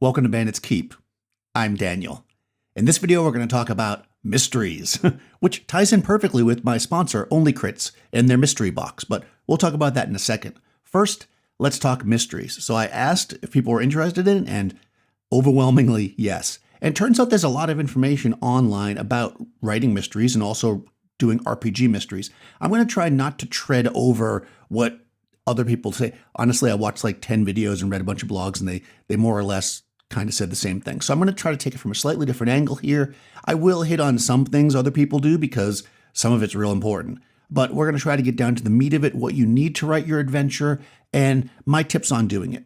Welcome to Bandit's Keep. I'm Daniel. In this video, we're going to talk about mysteries, which ties in perfectly with my sponsor, Only Crits, and their mystery box, but we'll talk about that in a second. First, let's talk mysteries. So I asked if people were interested in it, and overwhelmingly, yes. And it turns out there's a lot of information online about writing mysteries and also doing RPG mysteries. I'm going to try not to tread over what other people say. Honestly, I watched like 10 videos and read a bunch of blogs, and they more or less kind of said the same thing. So I'm going to try to take it from a slightly different angle here. I will hit on some things other people do because some of it's real important. But we're going to try to get down to the meat of it, what you need to write your adventure, and my tips on doing it.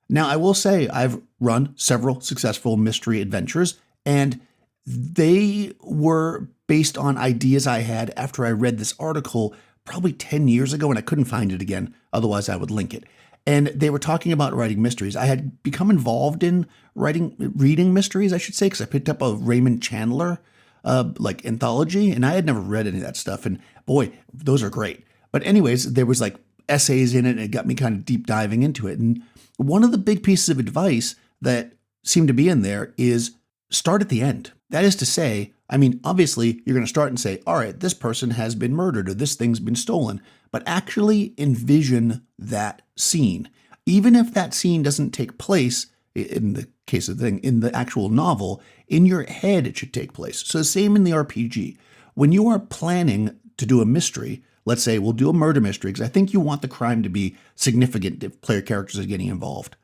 Now, I will say I've run several successful mystery adventures, and they were based on ideas I had after I read this article probably 10 years ago, and I couldn't find it again. Otherwise, I would link it. And they were talking about writing mysteries. I had become involved in reading mysteries, I should say, because I picked up a Raymond Chandler like anthology, and I had never read any of that stuff. And boy, those are great. But anyways, there was like essays in it, and it got me kind of deep diving into it. And one of the big pieces of advice that seemed to be in there is start at the end. That is to say, I mean, obviously, you're going to start and say, all right, this person has been murdered or this thing's been stolen, but actually envision that scene. Even if that scene doesn't take place, in the case of the thing, in the actual novel, in your head it should take place. So same in the RPG. When you are planning to do a mystery, let's say we'll do a murder mystery, because I think you want the crime to be significant if player characters are getting involved.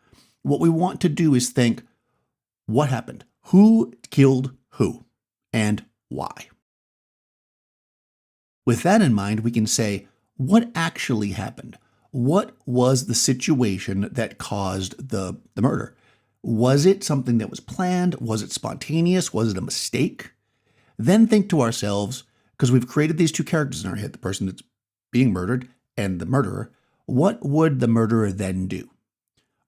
What we want to do is think, what happened? Who killed who? And why? With that in mind, we can say, what actually happened? What was the situation that caused the murder? Was it something that was planned? Was it spontaneous? Was it a mistake? Then think to ourselves, because we've created these two characters in our head, the person that's being murdered and the murderer, what would the murderer then do?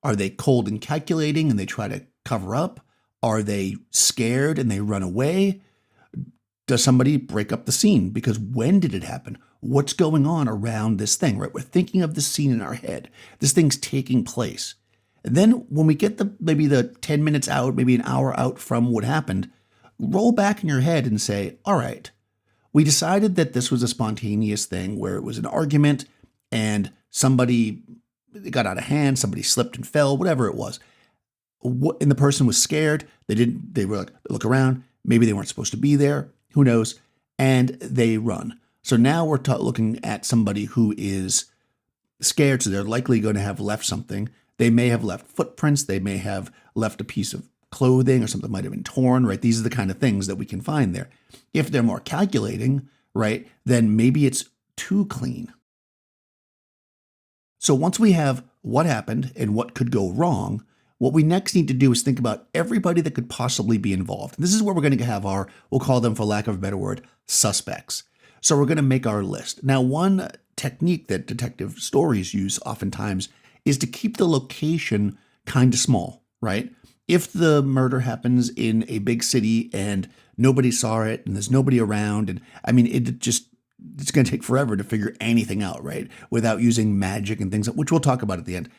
Are they cold and calculating and they try to cover up? Are they scared and they run away? Does somebody break up the scene? Because when did it happen? What's going on around this thing, right? We're thinking of the scene in our head. This thing's taking place. And then when we get maybe the 10 minutes out, maybe an hour out from what happened, roll back in your head and say, all right, we decided that this was a spontaneous thing where it was an argument and somebody got out of hand, somebody slipped and fell, whatever it was. And the person was scared. They were like, look around. Maybe they weren't supposed to be there. Who knows? And they run. So now we're looking at somebody who is scared. So they're likely going to have left something. They may have left footprints. They may have left a piece of clothing or something might have been torn, right? These are the kind of things that we can find there. If they're more calculating, right, then maybe it's too clean. So once we have what happened and what could go wrong, what we next need to do is think about everybody that could possibly be involved. And this is where we're going to have we'll call them, for lack of a better word, suspects. So we're going to make our list. Now, one technique that detective stories use oftentimes is to keep the location kind of small, right? If the murder happens in a big city and nobody saw it and there's nobody around, and I mean, it's going to take forever to figure anything out, right? Without using magic and things, which we'll talk about at the end.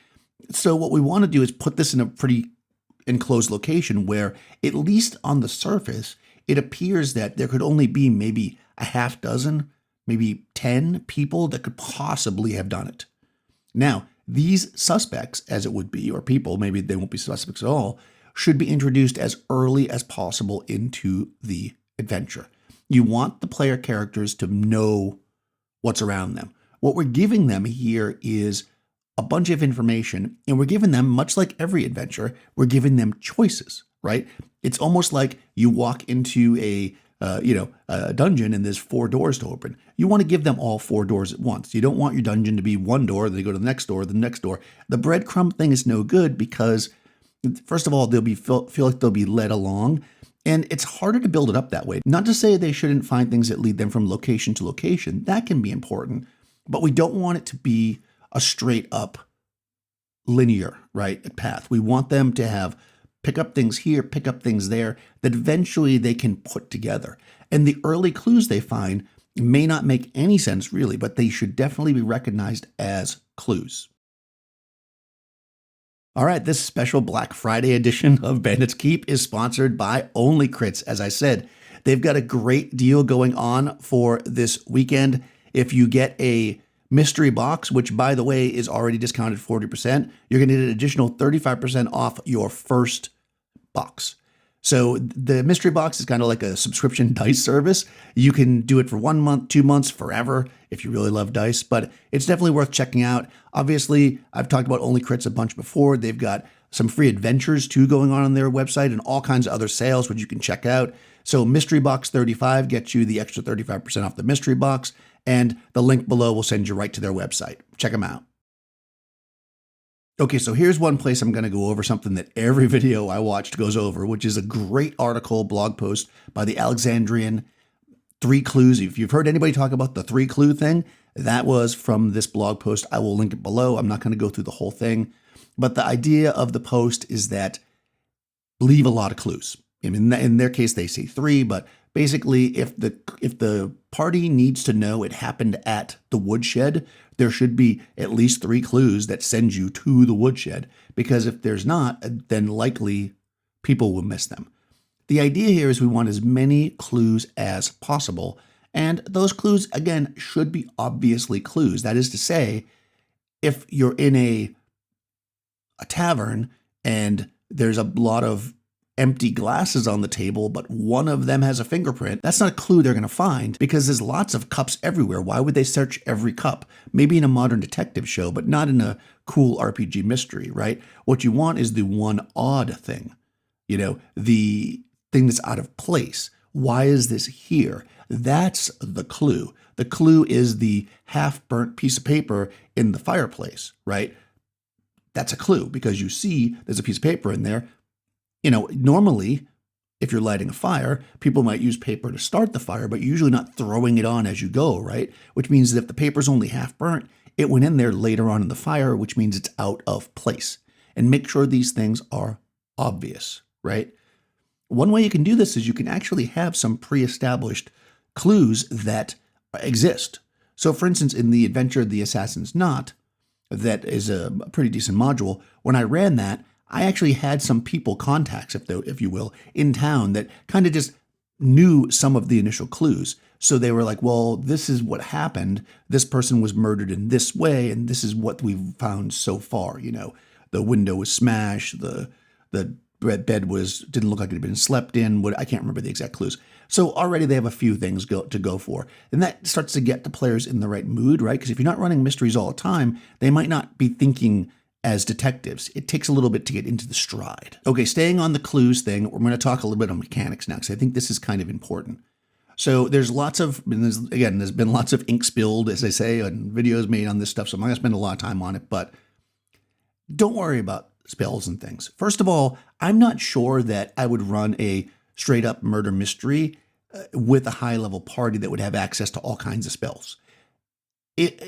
So what we want to do is put this in a pretty enclosed location where, at least on the surface, it appears that there could only be maybe a half dozen, maybe 10 people that could possibly have done it. Now, these suspects, as it would be, or people, maybe they won't be suspects at all, should be introduced as early as possible into the adventure. You want the player characters to know what's around them. What we're giving them here is a bunch of information, and we're giving them, much like every adventure, we're giving them choices, right? It's almost like you walk into a dungeon and there's 4 doors to open. You want to give them all 4 doors at once. You don't want your dungeon to be one door, then they go to the next door, the next door. The breadcrumb thing is no good because, first of all, they'll feel like they'll be led along, and it's harder to build it up that way. Not to say they shouldn't find things that lead them from location to location. That can be important, but we don't want it to be a straight up linear, right, path. We want them to pick up things here, pick up things there, that eventually they can put together. And the early clues they find may not make any sense really, but they should definitely be recognized as clues. All right, this special Black Friday edition of Bandits Keep is sponsored by Only Crits. As I said, they've got a great deal going on for this weekend. If you get a mystery box, which by the way is already discounted 40%, you're going to get an additional 35% off your first box. So the mystery box is kind of like a subscription dice service. You can do it for 1 month, 2 months, forever if you really love dice, but it's definitely worth checking out. Obviously, I've talked about Only Crits a bunch before. They've got some free adventures too going on their website and all kinds of other sales which you can check out. So Mystery Box 35 gets you the extra 35% off the mystery box, and the link below will send you right to their website. Check them out. Okay, so here's one place I'm going to go over something that every video I watched goes over, which is a great article, blog post by the Alexandrian, 3 clues. If you've heard anybody talk about the 3 clue thing, that was from this blog post. I will link it below. I'm not going to go through the whole thing, but the idea of the post is that leave a lot of clues. I mean, in their case, they say 3, but basically, if the party needs to know it happened at the woodshed, there should be at least 3 clues that send you to the woodshed, because if there's not, then likely people will miss them. The idea here is we want as many clues as possible, and those clues, again, should be obviously clues. That is to say, if you're in a tavern and there's a lot of empty glasses on the table, but one of them has a fingerprint, that's not a clue they're going to find because there's lots of cups everywhere. Why would they search every cup? Maybe in a modern detective show, but not in a cool RPG mystery, right? What you want is the one odd thing, the thing that's out of place. Why is this here? That's the clue. The clue is the half-burnt piece of paper in the fireplace, right? That's a clue because you see there's a piece of paper in there. Normally, if you're lighting a fire, people might use paper to start the fire, but you're usually not throwing it on as you go, right? Which means that if the paper's only half burnt, it went in there later on in the fire, which means it's out of place. And make sure these things are obvious, right? One way you can do this is you can actually have some pre-established clues that exist. So for instance, in the Adventure of the Assassin's Knot, that is a pretty decent module, when I ran that, I actually had some people, contacts, if you will, in town that kind of just knew some of the initial clues. So they were like, well, this is what happened. This person was murdered in this way, and this is what we've found so far. The window was smashed, the bed didn't look like it had been slept in. I can't remember the exact clues. So already they have a few things to go for. And that starts to get the players in the right mood, right? Because if you're not running mysteries all the time, they might not be thinking as detectives. It takes a little bit to get into the stride. Okay, staying on the clues thing, we're going to talk a little bit on mechanics now, because I think this is kind of important. So there's been lots of ink spilled, as I say, and videos made on this stuff, so I'm not going to spend a lot of time on it, but don't worry about spells and things. First of all, I'm not sure that I would run a straight up murder mystery with a high level party that would have access to all kinds of spells.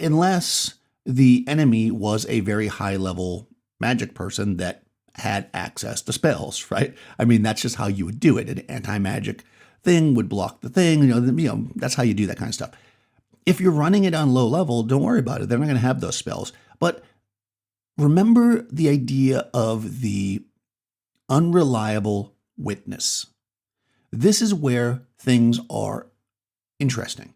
Unless the enemy was a very high level magic person that had access to spells, right? I mean, that's just how you would do it. An anti-magic thing would block the thing, that's how you do that kind of stuff. If you're running it on low level, don't worry about it. They're not going to have those spells. But remember the idea of the unreliable witness. This is where things are interesting.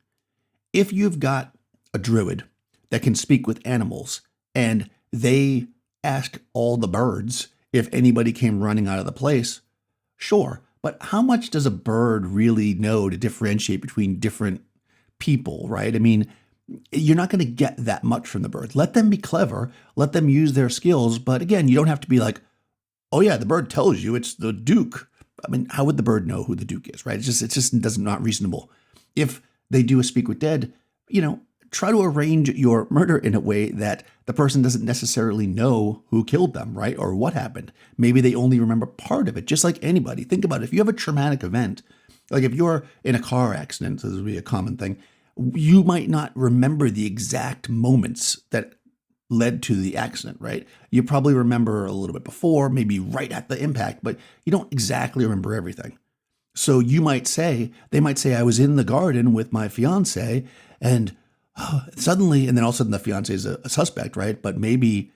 If you've got a druid that can speak with animals, and they ask all the birds if anybody came running out of the place, sure, but how much does a bird really know to differentiate between different people, right? I mean, you're not going to get that much from the bird. Let them be clever, let them use their skills, but again, you don't have to be like, oh yeah, the bird tells you it's the Duke. I mean, how would the bird know who the Duke is, right? It's just not reasonable. If they do a speak with dead, try to arrange your murder in a way that the person doesn't necessarily know who killed them, right? Or what happened. Maybe they only remember part of it, just like anybody. Think about it. If you have a traumatic event, like if you're in a car accident, so this would be a common thing, you might not remember the exact moments that led to the accident, right? You probably remember a little bit before, maybe right at the impact, but you don't exactly remember everything. So they might say, I was in the garden with my fiance and suddenly, and then all of a sudden the fiance is a suspect, right? But maybe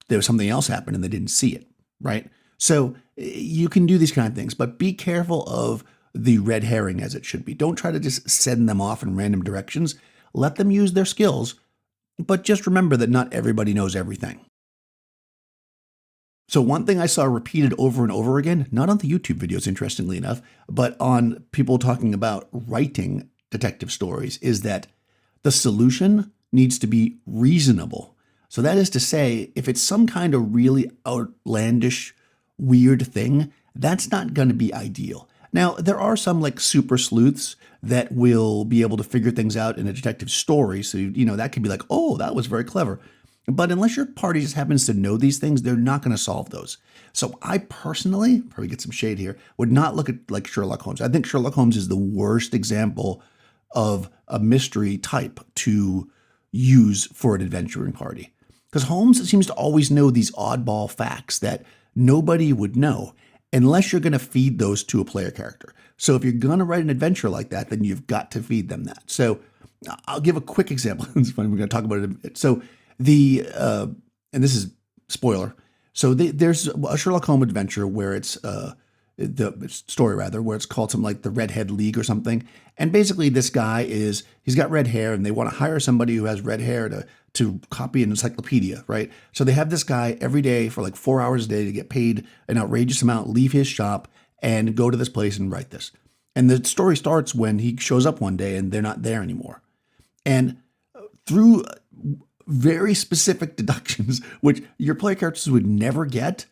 there was something else happened and they didn't see it, right? So you can do these kind of things, but be careful of the red herring, as it should be. Don't try to just send them off in random directions. Let them use their skills, but just remember that not everybody knows everything. So one thing I saw repeated over and over again, not on the YouTube videos, interestingly enough, but on people talking about writing detective stories, is that the solution needs to be reasonable. So that is to say, if it's some kind of really outlandish, weird thing, that's not going to be ideal. Now, there are some like super sleuths that will be able to figure things out in a detective story. So, that could be like, oh, that was very clever. But unless your party just happens to know these things, they're not going to solve those. So I personally, probably get some shade here, would not look at like Sherlock Holmes. I think Sherlock Holmes is the worst example of a mystery type to use for an adventuring party. Because Holmes seems to always know these oddball facts that nobody would know unless you're going to feed those to a player character. So if you're going to write an adventure like that, then you've got to feed them that. So I'll give a quick example. It's funny, we're going to talk about it. So and this is spoiler. So there's a Sherlock Holmes adventure where it's the story rather, where it's called something like the Redhead League or something. And basically this guy he's got red hair and they want to hire somebody who has red hair to copy an encyclopedia, right? So they have this guy every day for like 4 hours a day to get paid an outrageous amount, leave his shop and go to this place and write this. And the story starts when he shows up one day and they're not there anymore. And through very specific deductions, which your player characters would never get,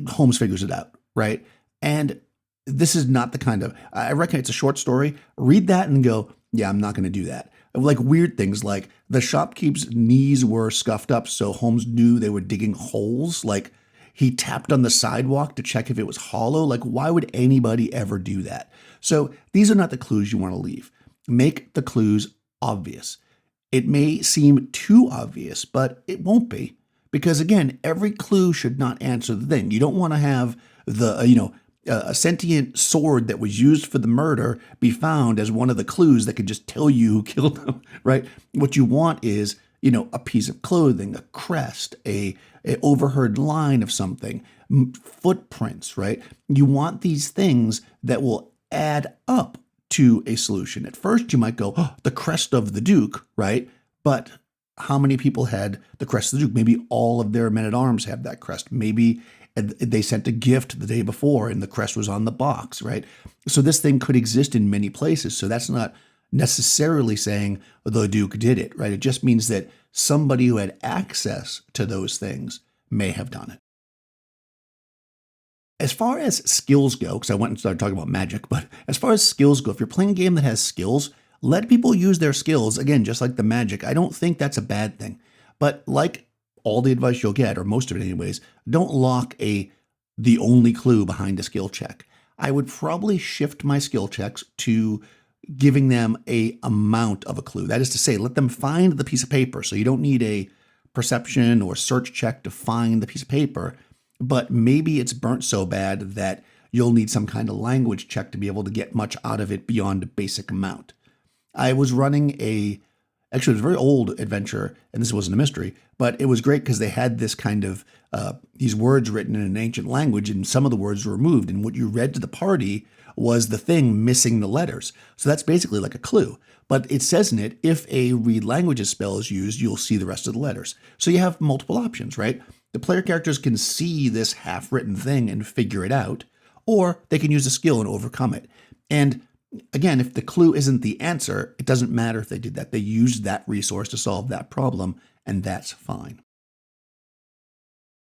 Holmes figures it out, right? And this is not the kind of, I reckon it's a short story. Read that and go, yeah, I'm not going to do that. Like weird things like the shopkeep's knees were scuffed up, so Holmes knew they were digging holes. Like he tapped on the sidewalk to check if it was hollow. Like why would anybody ever do that? So these are not the clues you want to leave. Make the clues obvious. It may seem too obvious, but it won't be. Because again, every clue should not answer the thing. You don't want to have a sentient sword that was used for the murder be found as one of the clues that could just tell you who killed them, right? What you want is, a piece of clothing, a crest, a overheard line of something, footprints, right? You want these things that will add up to a solution. At first, you might go, oh, the crest of the Duke, right? But how many people had the crest of the Duke? Maybe all of their men-at-arms have that crest. Maybe they sent a gift the day before and the crest was on the box, right? So this thing could exist in many places. So that's not necessarily saying the Duke did it, right? It just means that somebody who had access to those things may have done it. As far as skills go, because I went and started talking about magic, but as far as skills go, if you're playing a game that has skills, let people use their skills. Again, just like the magic, I don't think that's a bad thing. But like all the advice you'll get, or most of it anyways, don't lock the only clue behind a skill check. I would probably shift my skill checks to giving them a amount of a clue. That is to say, let them find the piece of paper. So you don't need a perception or search check to find the piece of paper, but maybe it's burnt so bad that you'll need some kind of language check to be able to get much out of it beyond a basic amount. I was running actually, it was a very old adventure, and this wasn't a mystery, but it was great because they had this kind of, these words written in an ancient language, and some of the words were removed, and what you read to the party was the thing missing the letters. So that's basically like a clue. But it says in it, if a read languages spell is used, you'll see the rest of the letters. So you have multiple options, right? The player characters can see this half-written thing and figure it out, or they can use a skill and overcome it. And again, if the clue isn't the answer, it doesn't matter if they did that. They used that resource to solve that problem, and that's fine.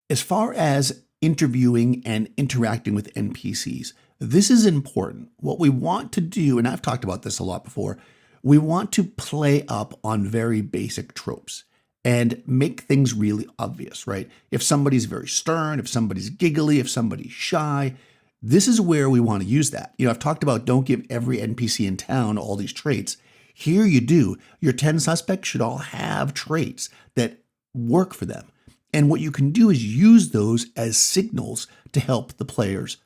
As far as interviewing and interacting with NPCs, this is important. What we want to do, and I've talked about this a lot before, we want to play up on very basic tropes and make things really obvious, right? If somebody's very stern, if somebody's giggly, if somebody's shy, this is where we want to use that. I've talked about don't give every NPC in town all these traits. Here you do. Your 10 suspects should all have traits that work for them. And what you can do is use those as signals to help the players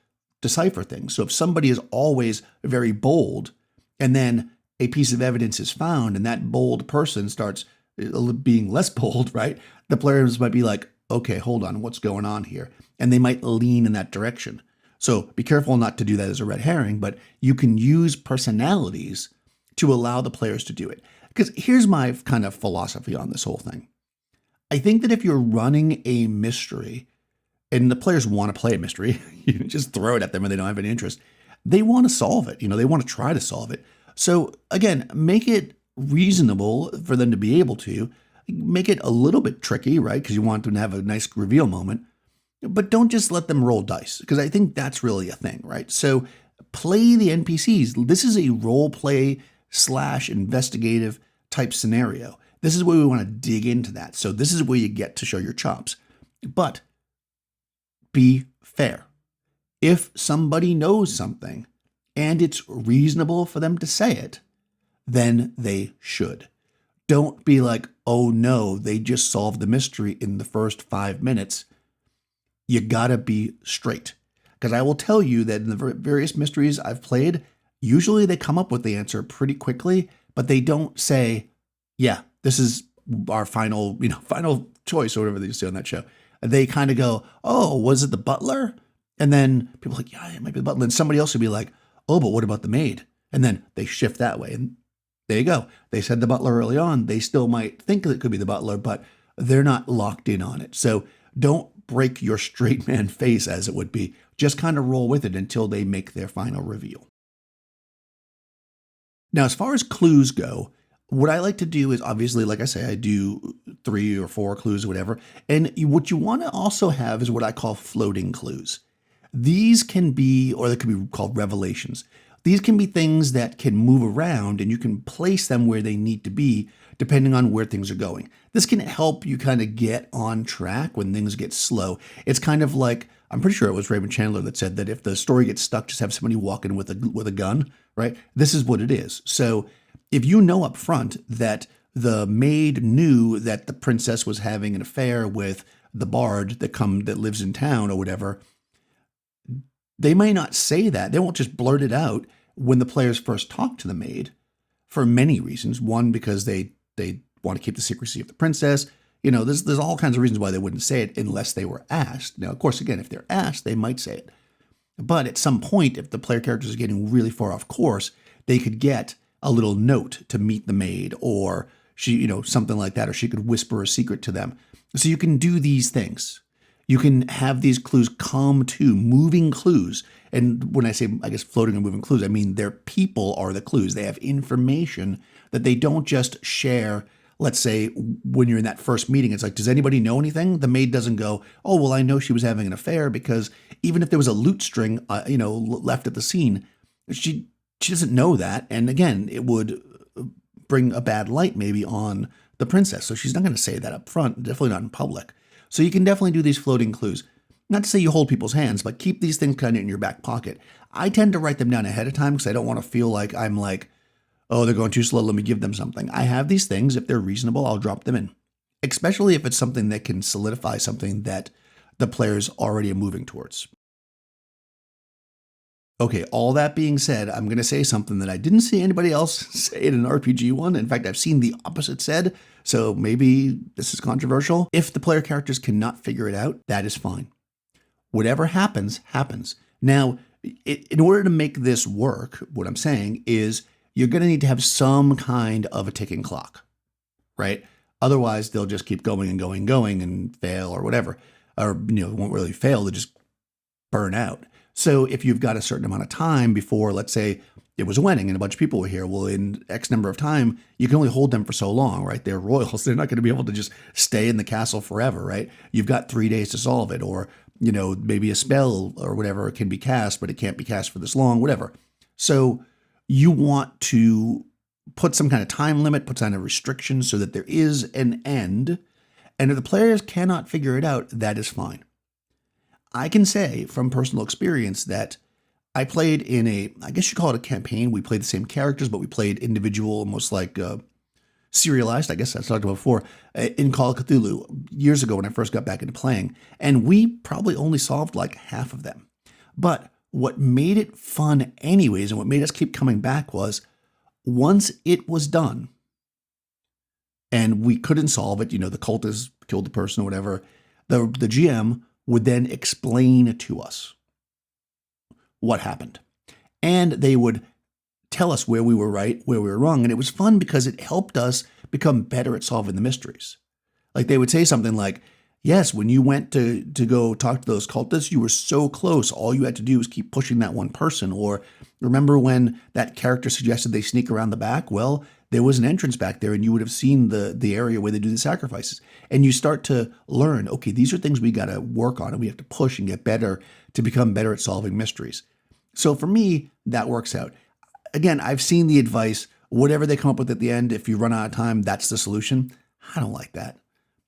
decipher things. So if somebody is always very bold and then a piece of evidence is found and that bold person starts being less bold, right? The players might be like, okay, hold on, what's going on here? And they might lean in that direction. So be careful not to do that as a red herring, but you can use personalities to allow the players to do it. Because here's my kind of philosophy on this whole thing. I think that if you're running a mystery and the players want to play a mystery, you just throw it at them and they don't have any interest. They want to solve it. They want to try to solve it. So again, make it reasonable for them to be able to. Make it a little bit tricky, right? Because you want them to have a nice reveal moment. But don't just let them roll dice, because I think that's really a thing, right? So play the NPCs. This is a role play / investigative type scenario. This is where we want to dig into that. So this is where you get to show your chops. But be fair. If somebody knows something and it's reasonable for them to say it, then they should. Don't be like, oh no, they just solved the mystery in the first 5 minutes. You gotta be straight. Because I will tell you that in the various mysteries I've played, usually they come up with the answer pretty quickly, but they don't say, yeah, this is our final choice or whatever they say on that show. They kind of go, oh, was it the butler? And then people are like, yeah, it might be the butler. And somebody else would be like, oh, but what about the maid? And then they shift that way. And there you go. They said the butler early on. They still might think it could be the butler, but they're not locked in on it. So don't break your straight man face, as it would be. Just kind of roll with it until they make their final reveal. Now, as far as clues go, what I like to do is, obviously, like I say, I do 3 or 4 clues or whatever. And what you want to also have is what I call floating clues. These can be, or they can be called revelations. These can be things that can move around and you can place them where they need to be depending on where things are going. This can help you kind of get on track when things get slow. It's kind of like, I'm pretty sure it was Raymond Chandler that said that if the story gets stuck, just have somebody walk in with a gun, right? This is what it is. So if you know up front that the maid knew that the princess was having an affair with the bard that lives in town or whatever, they may not say that. They won't just blurt it out when the players first talk to the maid for many reasons. One, because they want to keep the secrecy of the princess. There's all kinds of reasons why they wouldn't say it unless they were asked. Now, of course, again, if they're asked, they might say it. But at some point, if the player characters are getting really far off course, they could get a little note to meet the maid, or she, something like that, or she could whisper a secret to them. So you can do these things. You can have these clues come to moving clues. And when I say, I guess, floating and moving clues, I mean their people are the clues. They have information that they don't just share. Let's say when you're in that first meeting, it's like, does anybody know anything? The maid doesn't go, oh, well, I know she was having an affair, because even if there was a lute string, left at the scene, she doesn't know that. And again, it would bring a bad light maybe on the princess. So she's not going to say that up front, definitely not in public. So you can definitely do these floating clues. Not to say you hold people's hands, but keep these things kind of in your back pocket. I tend to write them down ahead of time because I don't want to feel like I'm like, oh, they're going too slow, let me give them something. I have these things. If they're reasonable, I'll drop them in. Especially if it's something that can solidify something that the players already are moving towards. Okay, all that being said, I'm going to say something that I didn't see anybody else say in an RPG one. In fact, I've seen the opposite said, so maybe this is controversial. If the player characters cannot figure it out, that is fine. Whatever happens, happens. Now, in order to make this work, what I'm saying is you're going to need to have some kind of a ticking clock, right? Otherwise, they'll just keep going and going and going and fail or whatever. Or, won't really fail, they'll just burn out. So if you've got a certain amount of time before, let's say it was a wedding and a bunch of people were here, well, in X number of time, you can only hold them for so long, right? They're royals. They're not going to be able to just stay in the castle forever, right? You've got 3 days to solve it, or, maybe a spell or whatever can be cast, but it can't be cast for this long, whatever. So you want to put some kind of time limit, put some kind of restriction so that there is an end. And if the players cannot figure it out, that is fine. I can say from personal experience that I played in I guess you call it a campaign. We played the same characters, but we played individual, almost like serialized, I guess I talked about before, in Call of Cthulhu years ago when I first got back into playing. And we probably only solved like half of them. But what made it fun anyways, and what made us keep coming back, was once it was done and we couldn't solve it, the cultists killed the person or whatever, The GM would then explain to us what happened. And they would tell us where we were right, where we were wrong. And it was fun because it helped us become better at solving the mysteries. Like they would say something like, yes, when you went to go talk to those cultists, you were so close. All you had to do was keep pushing that one person. Or remember when that character suggested they sneak around the back? Well, there was an entrance back there and you would have seen the area where they do the sacrifices. And you start to learn, okay, these are things we got to work on and we have to push and get better to become better at solving mysteries. So for me, that works out. Again, I've seen the advice, whatever they come up with at the end, if you run out of time, that's the solution. I don't like that.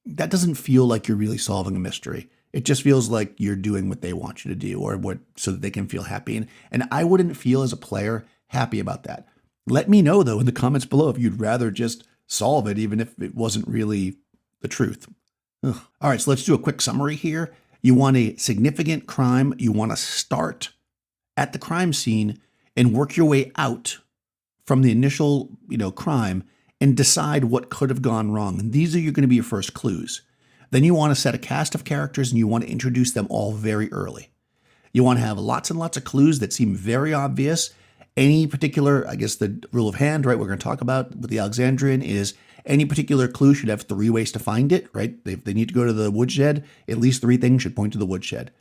That doesn't feel like you're really solving a mystery. It just feels like you're doing what they want you to do or what so that they can feel happy. And I wouldn't feel as a player happy about that. Let me know, though, in the comments below if you'd rather just solve it, even if it wasn't really the truth. Ugh. All right, so let's do a quick summary here. You want a significant crime. You want to start at the crime scene and work your way out from the initial, crime and decide what could have gone wrong. And these are going to be your first clues. Then you want to set a cast of characters and you want to introduce them all very early. You want to have lots and lots of clues that seem very obvious. Any particular, I guess the rule of hand, right, we're going to talk about with the Alexandrian is any particular clue should have 3 ways to find it, right? If they need to go to the woodshed, at least 3 things should point to the woodshed.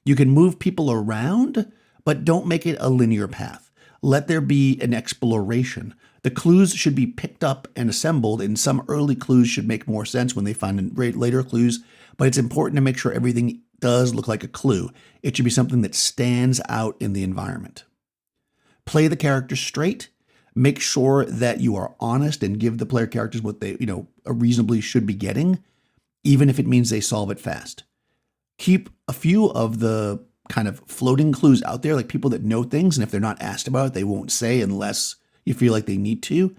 You can move people around, but don't make it a linear path. Let there be an exploration. The clues should be picked up and assembled, and some early clues should make more sense when they find later clues, but it's important to make sure everything does look like a clue. It should be something that stands out in the environment. Play the characters straight. Make sure that you are honest and give the player characters what they, reasonably should be getting, even if it means they solve it fast. Keep a few of the kind of floating clues out there, like people that know things, and if they're not asked about it, they won't say unless you feel like they need to.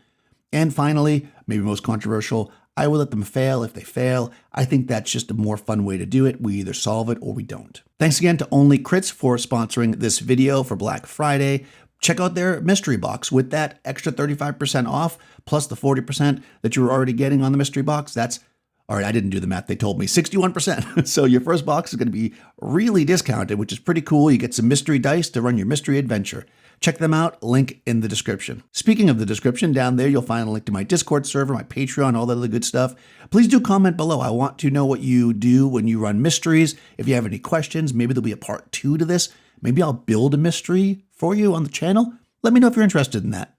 And finally, maybe most controversial, I will let them fail if they fail. I think that's just a more fun way to do it. We either solve it or we don't. Thanks again to Only Crits for sponsoring this video for Black Friday. Check out their mystery box with that extra 35% off, plus the 40% that you were already getting on the mystery box. That's, all right, I didn't do the math. They told me 61%. So your first box is going to be really discounted, which is pretty cool. You get some mystery dice to run your mystery adventure. Check them out, link in the description. Speaking of the description, down there you'll find a link to my Discord server, my Patreon, all that other good stuff. Please do comment below. I want to know what you do when you run mysteries. If you have any questions, maybe there'll be a part 2 to this. Maybe I'll build a mystery for you on the channel. Let me know if you're interested in that.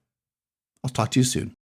I'll talk to you soon.